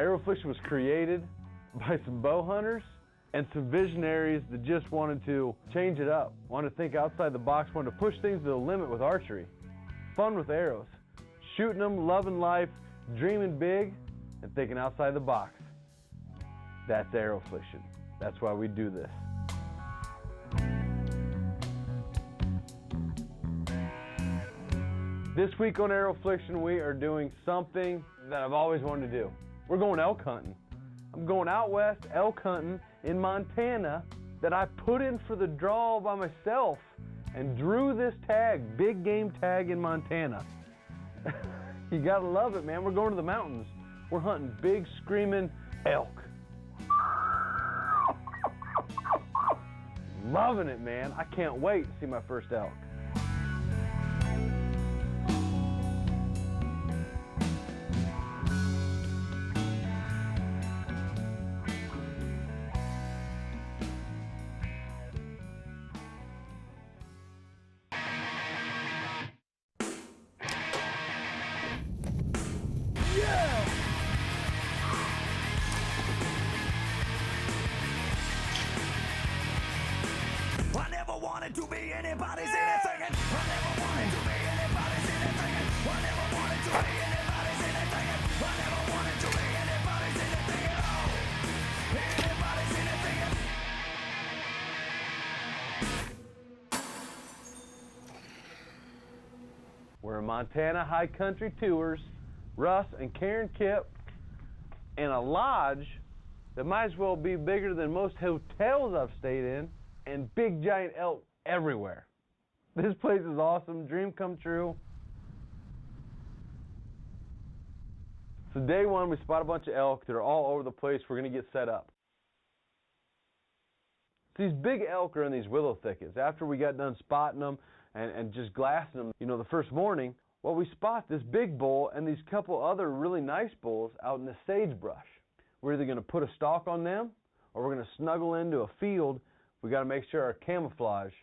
Aer-fliction was created by some bow hunters and some visionaries that just wanted to change it up, wanted to think outside the box, wanted to push things to the limit with archery. Fun with arrows. Shooting them, loving life, dreaming big, and thinking outside the box. That's Aer-fliction. That's why we do this. This week on Aer-fliction, we are doing something that I've always wanted to do. We're going elk hunting. I'm going out west elk hunting in Montana that I put in for the draw by myself and drew this tag, big game tag in Montana. You gotta love it, man. We're going to the mountains. We're hunting big screaming elk. Loving it, man. I can't wait to see my first elk. To be anybody's anything. I never wanted to be anybody's anything. I never wanted to be anybody's anything. I never wanted to be anybody's anything at all. Anybody's anything. We're in Montana High Country Tours, Russ and Karen Kipp, in a lodge that might as well be bigger than most hotels I've stayed in, and big giant elk everywhere. This place is awesome, dream come true. So day one, we spot a bunch of elk that are all over the place. We're gonna get set up. These big elk are in these willow thickets. After we got done spotting them and just glassing them, you know, the first morning, well, we spot this big bull and these couple other really nice bulls out in the sagebrush. We're either gonna put a stalk on them or we're gonna snuggle into a field. We got to make sure our camouflage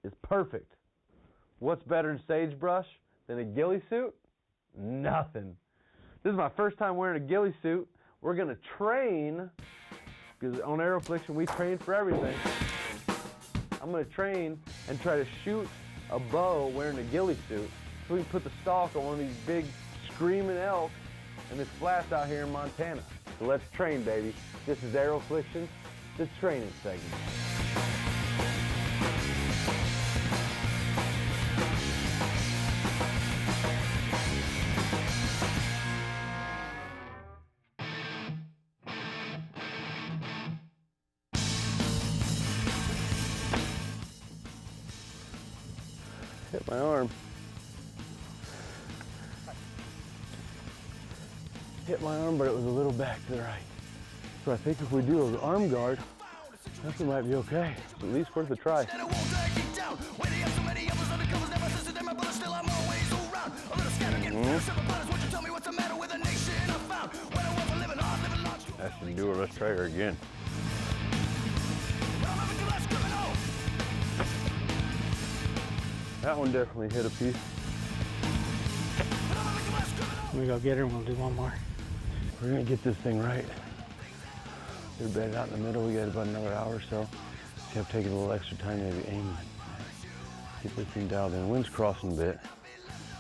is perfect. What's better than sagebrush than a ghillie suit? Nothing. This is my first time wearing a ghillie suit. We're going to train, because on Aer-fliction we train for everything. I'm going to train and try to shoot a bow wearing a ghillie suit so we can put the stalk on one of these big screaming elk in this flats out here in Montana. So let's train, baby. This is Aer-fliction, the training segment. Hit my arm. Hit my arm, but it was a little back to the right. So I think if we do an arm guard, that might be okay. It's at least worth a try. That should do it. Let's try her again. That one definitely hit a piece. We go get her and we'll do one more. We're gonna get this thing right. They're bedded out in the middle. We got about another hour or so. Just have to take a little extra time, maybe aim. Get this thing dialed in. Wind's crossing a bit.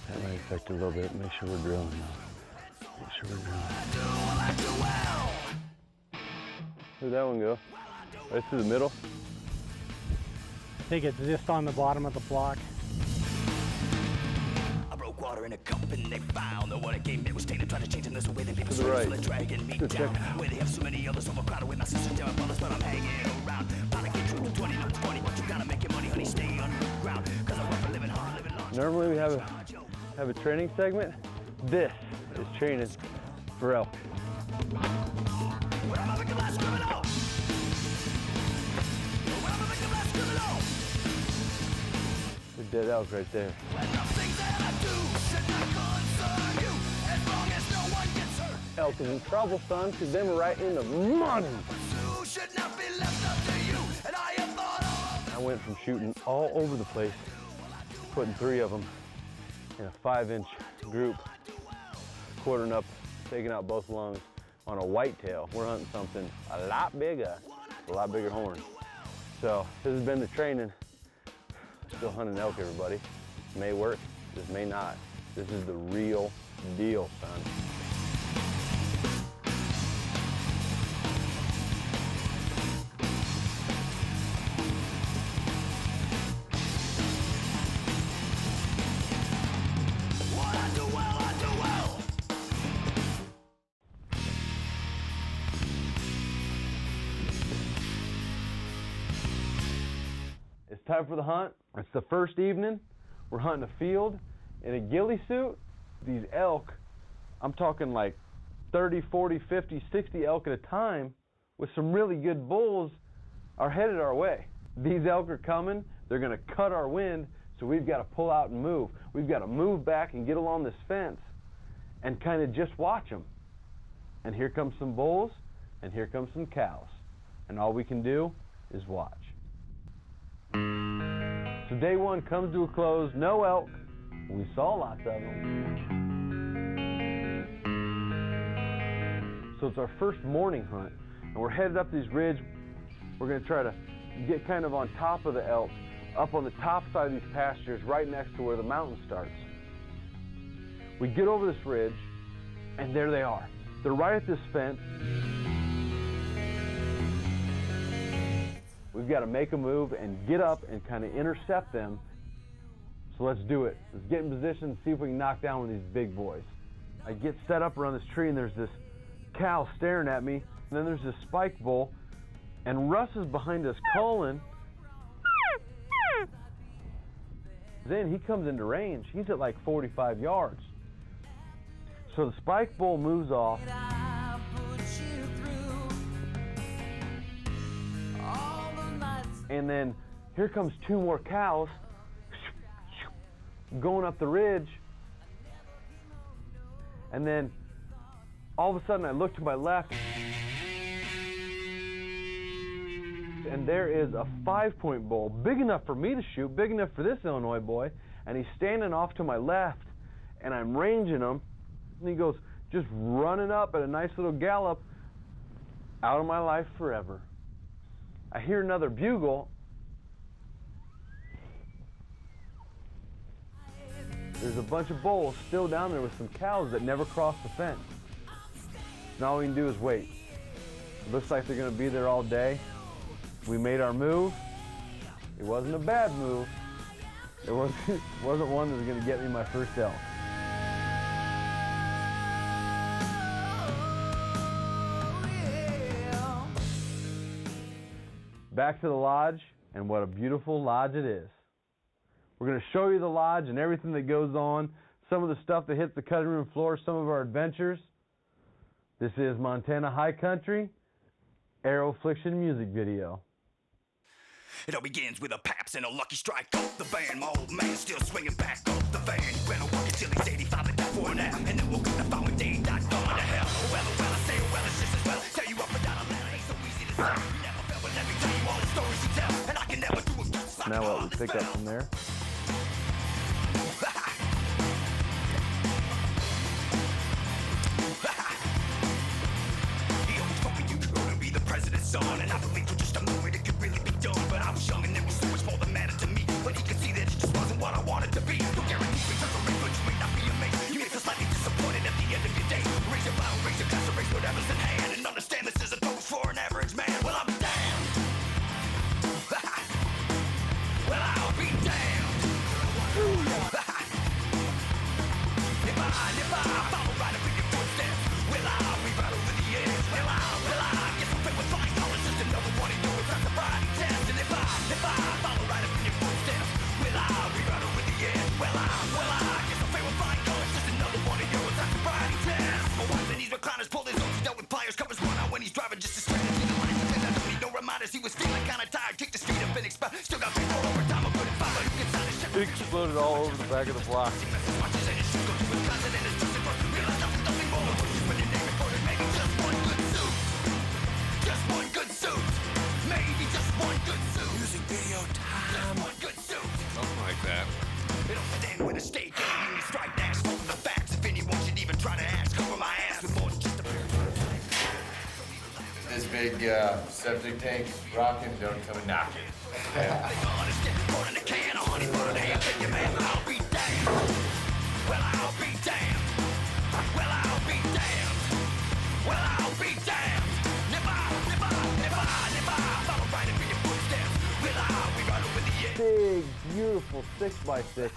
That might affect it a little bit. Make sure we're drilling though. Make sure we're drilling. Where'd that one go? Right through the middle? I think it's just on the bottom of the block. Water in a cup and they found that what it gave me was taken, trying to change in this way that people to the right. dragging me down. Where they have so many others overcrowded with my sister down brothers, but I'm hanging around. Gotta get true to 20, not 20, but you gotta make your money, honey, stay underground. Cause I work for living hard, living large. Normally we have a training segment. This is training for elk. The dead elk right there. Elk is in trouble, son, because they were right in the money. I went from shooting all over the place, putting 3 of them in a 5-inch group, quartering up, taking out both lungs, on a whitetail. We're hunting something a lot bigger horn. So this has been the training. Still hunting elk, everybody. May work, this may not. This is the real deal, son. It's time for the hunt. It's the first evening. We're hunting a field in a ghillie suit. These elk, I'm talking like 30, 40, 50, 60 elk at a time with some really good bulls are headed our way. These elk are coming. They're going to cut our wind, so we've got to pull out and move. We've got to move back and get along this fence and kind of just watch them. And here comes some bulls, and here comes some cows. And all we can do is watch. So day one comes to a close, no elk. We saw lots of them. So it's our first morning hunt, and we're headed up these ridge. We're going to try to get kind of on top of the elk, up on the top side of these pastures, right next to where the mountain starts. We get over this ridge, and there they are. They're right at this fence. We've got to make a move and get up and kind of intercept them. So let's do it. Let's get in position and see if we can knock down one of these big boys. I get set up around this tree, and there's this cow staring at me. And then there's this spike bull, and Russ is behind us calling. Then he comes into range. He's at like 45 yards. So the spike bull moves off. And then here comes two more cows going up the ridge. And then all of a sudden I look to my left, and there is a 5-point bull, big enough for me to shoot, big enough for this Illinois boy, and he's standing off to my left, and I'm ranging him, and he goes just running up at a nice little gallop, out of my life forever. I hear another bugle. There's a bunch of bulls still down there with some cows that never crossed the fence. Now all we can do is wait. It looks like they're going to be there all day. We made our move. It wasn't a bad move. It wasn't one that was going to get me my first elk. Back to the lodge, and what a beautiful lodge it is. We're going to show you the lodge and everything that goes on, some of the stuff that hits the cutting room floor, some of our adventures. This is Montana High Country, Aer-fliction music video. It all begins with a paps and a lucky strike off the van. My old man still swinging back off the van. He went to work until he's 85 and died for a nap. And then woke up the following day and died going to hell. Well, I say, well, it's just as well. Tell you up and down a ladder ain't so easy to say. You never fell, but let me tell you all the stories you tell. And I can never do it just like Now what, we pick up from there? Son, and I believe for just a moment it could really be done. But I was young and it was so much more that mattered to me. But he could see that it just wasn't what I wanted to be. No guarantees return for but you may not be amazed. You may feel slightly disappointed at the end of your day. Raise your bottle, raise your glass, erase whatever's in hand, and understand this is a dose for an average man. Well, I'll be damned. Well, I'll be damned. If I follow right up in your footsteps, will I be right over the edge? Will I get some with flying colors, just another one of yours, that's a Friday test. And if I follow right up in your footsteps, will I be right over the edge? Will I get some with flying colors, just another one of yours, that's a Friday test. My wife and these recliners pull his own, dealt with pliers, covers one out when he's driving just to straight into the lines. And I don't need no reminders, he was feeling kinda tired, kicked the street up and expired. Still got paid for overtime, I'm good at 5, but you can sign a ship. It exploded all over the back of the block. Music video time. Just one good suit. Something like that. It don't stand with a stake and strike next. Full of the facts. If anyone should even try to ask, cover my ass with more than just a pair of big septic tanks rocking, don't come and knock it. Big, beautiful 6x6.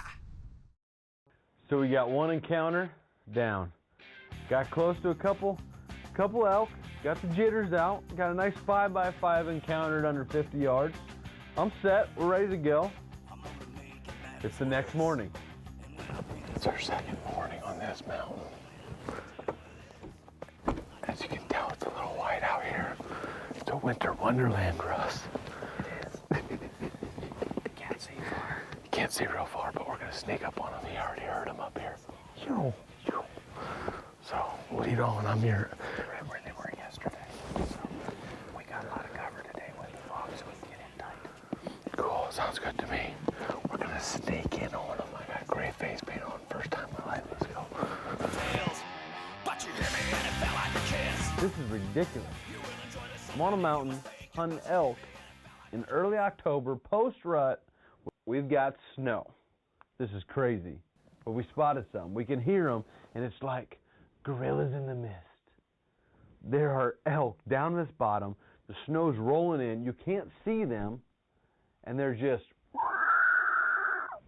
So we got one encounter down. Got close to a couple elk. Got the jitters out. Got a nice 5x5 encounter at under 50 yards. I'm set. We're ready to go. It's the next morning. It's our second morning on this mountain. As you can tell, it's a little white out here. It's a winter wonderland for us. Can't see far. Can't see real far, but we're gonna sneak up on them. You already heard them up here. So, lead on. I'm here. Right where they were yesterday. So, we got a lot of cover today with the fog, so we can get in tight. Cool. Sounds good to me. We're gonna sneak in on them. I got gray face paint on. First time in my life. Let's go. This is ridiculous. I'm on a mountain hunting elk in early October, post-rut. We've got snow. This is crazy. But we spotted some. We can hear them, and it's like gorillas in the mist. There are elk down this bottom. The snow's rolling in. You can't see them, and they're just...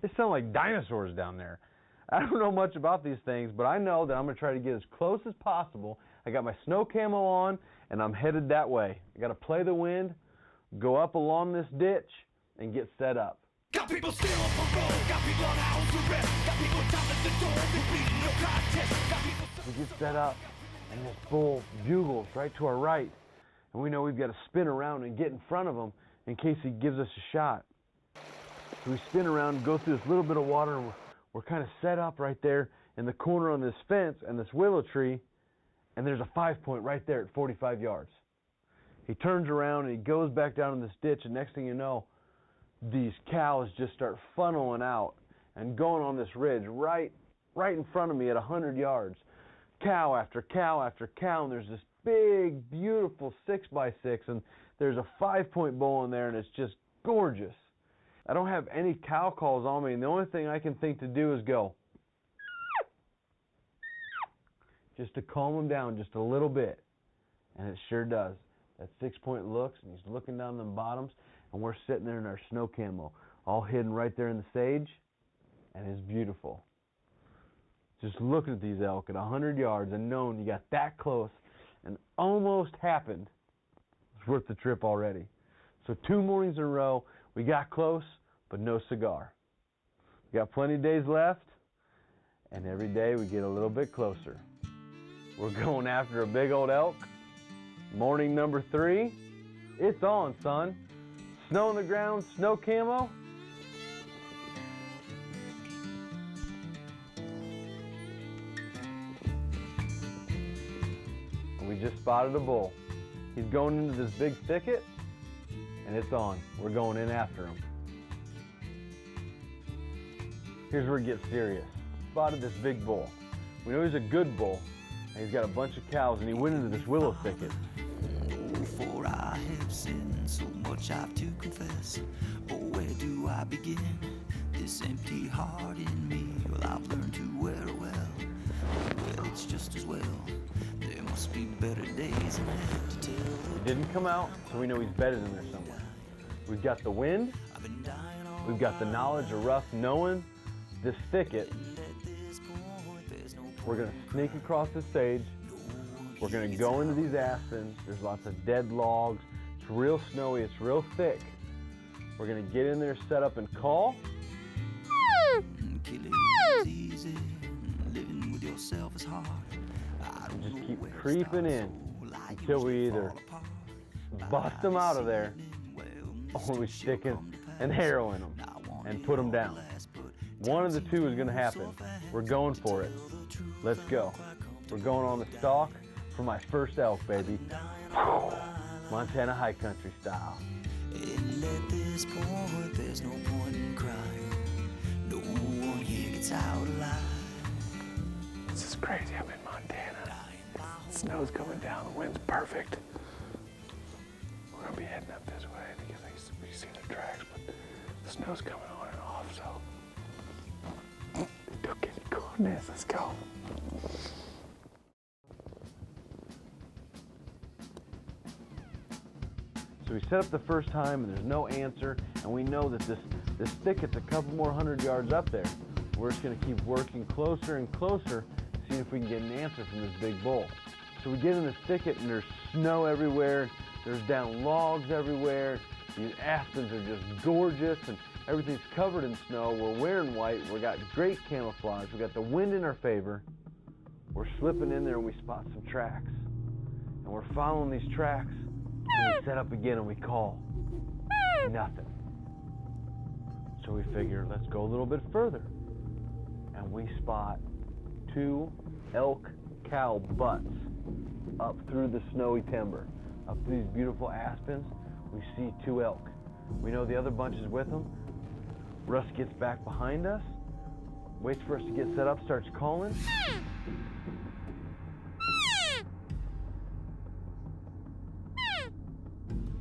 They sound like dinosaurs down there. I don't know much about these things, but I know that I'm going to try to get as close as possible. I got my snow camo on, and I'm headed that way. I got to play the wind, go up along this ditch, and get set up. Got people still for road, got people on house arrest, got people down at the door, repeating no contest, got people... We get set up, and this bull bugles right to our right, and we know we've got to spin around and get in front of him in case he gives us a shot. So we spin around and go through this little bit of water, and we're kind of set up right there in the corner on this fence and this willow tree, and there's a 5-point right there at 45 yards. He turns around and he goes back down in this ditch, and next thing you know, these cows just start funneling out and going on this ridge right in front of me at 100 yards. Cow after cow after cow, and there's this big, beautiful 6x6, and there's a 5-point bull in there, and it's just gorgeous. I don't have any cow calls on me, and the only thing I can think to do is go. Just to calm him down just a little bit. And it sure does. That 6-point looks, and he's looking down the bottoms, and we're sitting there in our snow camo, all hidden right there in the sage, and it's beautiful. Just looking at these elk at 100 yards and knowing you got that close and almost happened, it's worth the trip already. So 2 mornings in a row, we got close, but no cigar. We got plenty of days left, and every day we get a little bit closer. We're going after a big old elk. Morning number 3, it's on, son. Snow on the ground, snow camo. And we just spotted a bull. He's going into this big thicket, and it's on. We're going in after him. Here's where it gets serious. Spotted this big bull. We know he's a good bull, and he's got a bunch of cows, and he went into this willow thicket. For I have sinned, so much I've to confess. Oh, where do I begin? This empty heart in me, well, I've learned to wear it well. Well, it's just as well. There must be better days than that to tell. He didn't come out, so we know he's bedded in there somewhere. We've got the wind. We've got the knowledge of rough knowing this thicket. We're going to sneak across the sage. We're going to go into these aspens. There's lots of dead logs. It's real snowy. It's real thick. We're going to get in there, set up, and call. Just keep creeping in until we either bust them out of there or we stick an arrow in them and put them down. One of the two is going to happen. We're going for it. Let's go. We're going on the stalk for my first elk, baby. Montana high country style. And at this point, there's no point in crying. No one here gets out alive. This is crazy. I'm in Montana. The snow's coming down. The wind's perfect. heading up this way because we see the tracks, but the snow's coming on and off, so don't get any coolness. Let's go. So we set up the first time and there's no answer, and we know that this thicket's a couple more 100 yards up there. We're just gonna keep working closer and closer, seeing if we can get an answer from this big bull. So we get in this thicket and there's snow everywhere, there's down logs everywhere, these aspens are just gorgeous and everything's covered in snow. We're wearing white, we got great camouflage, we got the wind in our favor. We're slipping in there and we spot some tracks. And we're following these tracks and we set up again and we call. Nothing. So we figure, let's go a little bit further. And we spot 2 elk cow butts up through the snowy timber. Up through these beautiful aspens, we see 2 elk. We know the other bunch is with them. Russ gets back behind us, waits for us to get set up, starts calling.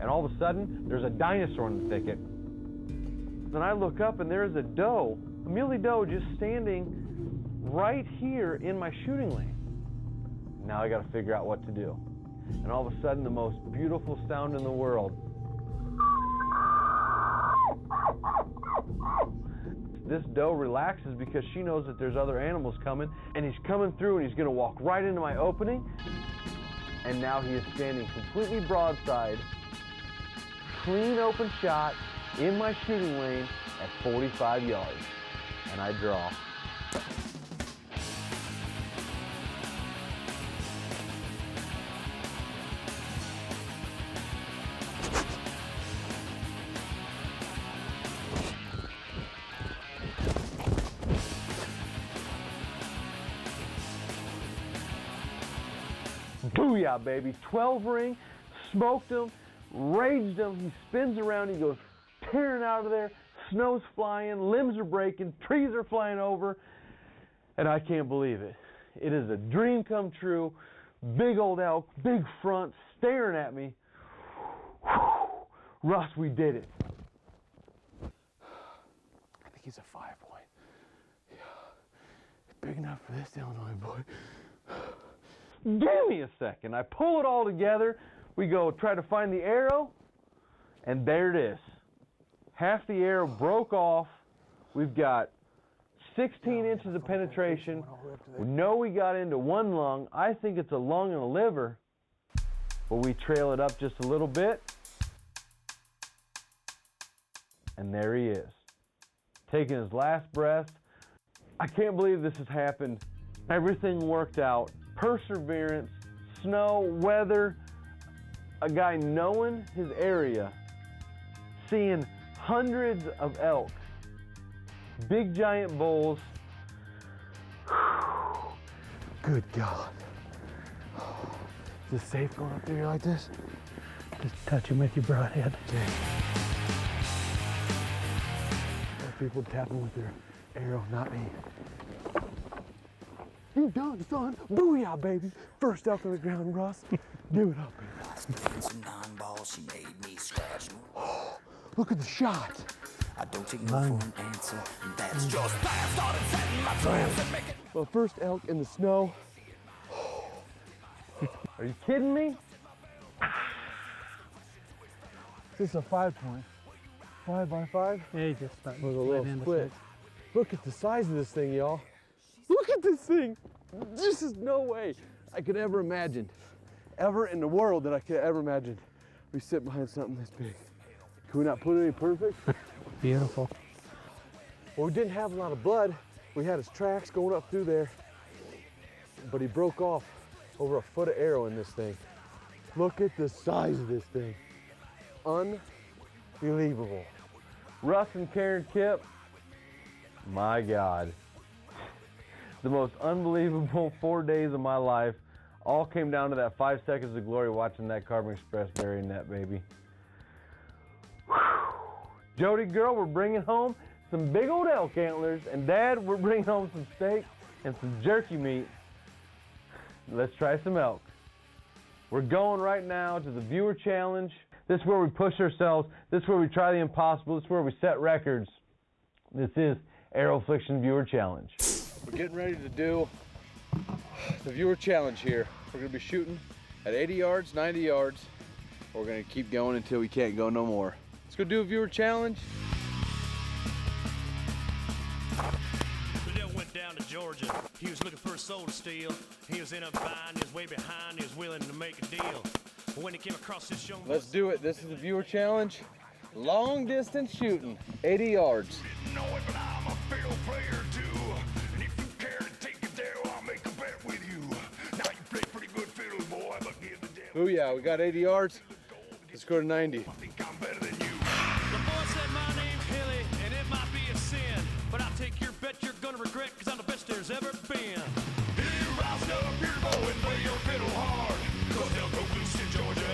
And all of a sudden, there's a dinosaur in the thicket. Then I look up and there's a doe, a muley doe, just standing right here in my shooting lane. Now I gotta figure out what to do. And all of a sudden, the most beautiful sound in the world. This doe relaxes because she knows that there's other animals coming, and he's coming through and he's gonna walk right into my opening. And now he is standing completely broadside, clean open shot in my shooting lane at 45 yards. And I draw. Booyah, baby. 12 ring, smoked him, raged him. He spins around, he goes tearing out of there. Snow's flying, limbs are breaking, trees are flying over, and I can't believe it. It is a dream come true. Big old elk, big front, staring at me. Russ, we did it. I think he's a 5-point. Yeah. Big enough for this Illinois boy. Give me a second. I pull it all together. We go try to find the arrow, and there it is. Half the arrow broke off. We've got 16 inches of penetration. We know we got into one lung. I think it's a lung and a liver, but we trail it up just a little bit, and there he is, taking his last breath. I can't believe this has happened. Everything worked out. Perseverance, snow, weather, a guy knowing his area, seeing hundreds of elk, big giant bulls. Good God. Is it safe going up there like this? Just touch him with your broadhead. Okay. People tapping with their arrow, not me. You done, son. Booyah, baby. First elk on the ground, Russ. Give it up, baby. Look at the shot. I don't take no for an answer. That's just I started setting my traps and making. Well, first elk in the snow. Are you kidding me? This is a 5-point. 5x5 Yeah, you just start with a little split. Look at the size of this thing, y'all. Look at this thing. This is no way I could ever imagine, ever in the world that I could ever imagine we sit behind something this big. Can we not put it any perfect? Beautiful. Well, we didn't have a lot of blood. We had his tracks going up through there, but he broke off over a foot of arrow in this thing. Look at the size of this thing. Unbelievable. Russ and Karen Kip, my God. The most unbelievable 4 days of my life all came down to that 5 seconds of glory watching that Carbon Express bury net, baby. Whew. Jody girl, we're bringing home some big old elk antlers, and Dad, we're bringing home some steak and some jerky meat. Let's try some elk. We're going right now to the viewer challenge. This is where we push ourselves. This is where we try the impossible. This is where we set records. This is Aer-fliction Viewer Challenge. We're getting ready to do the Viewer Challenge here. We're going to be shooting at 80 yards, 90 yards. We're going to keep going until we can't go no more. Let's go do a Viewer Challenge. Went down to Georgia. He was looking for a soul to steal. He was in a bind, he was way behind, he was willing to make a deal. But when he came across this young... Let's do it. This is the Viewer Challenge. Long distance shooting, 80 yards. Didn't know it, but I'm a fiddle player too. And if you care to take it there, I'll make a bet with you. Now you play pretty good fiddle, boy, but give the devil... Booyah, we got 80 yards. Let's go to 90. I think I'm better than you. The boy said my name's Ghillie, and it might be a sin, but I'll take your bet you're gonna regret, cause I'm the best there's ever been.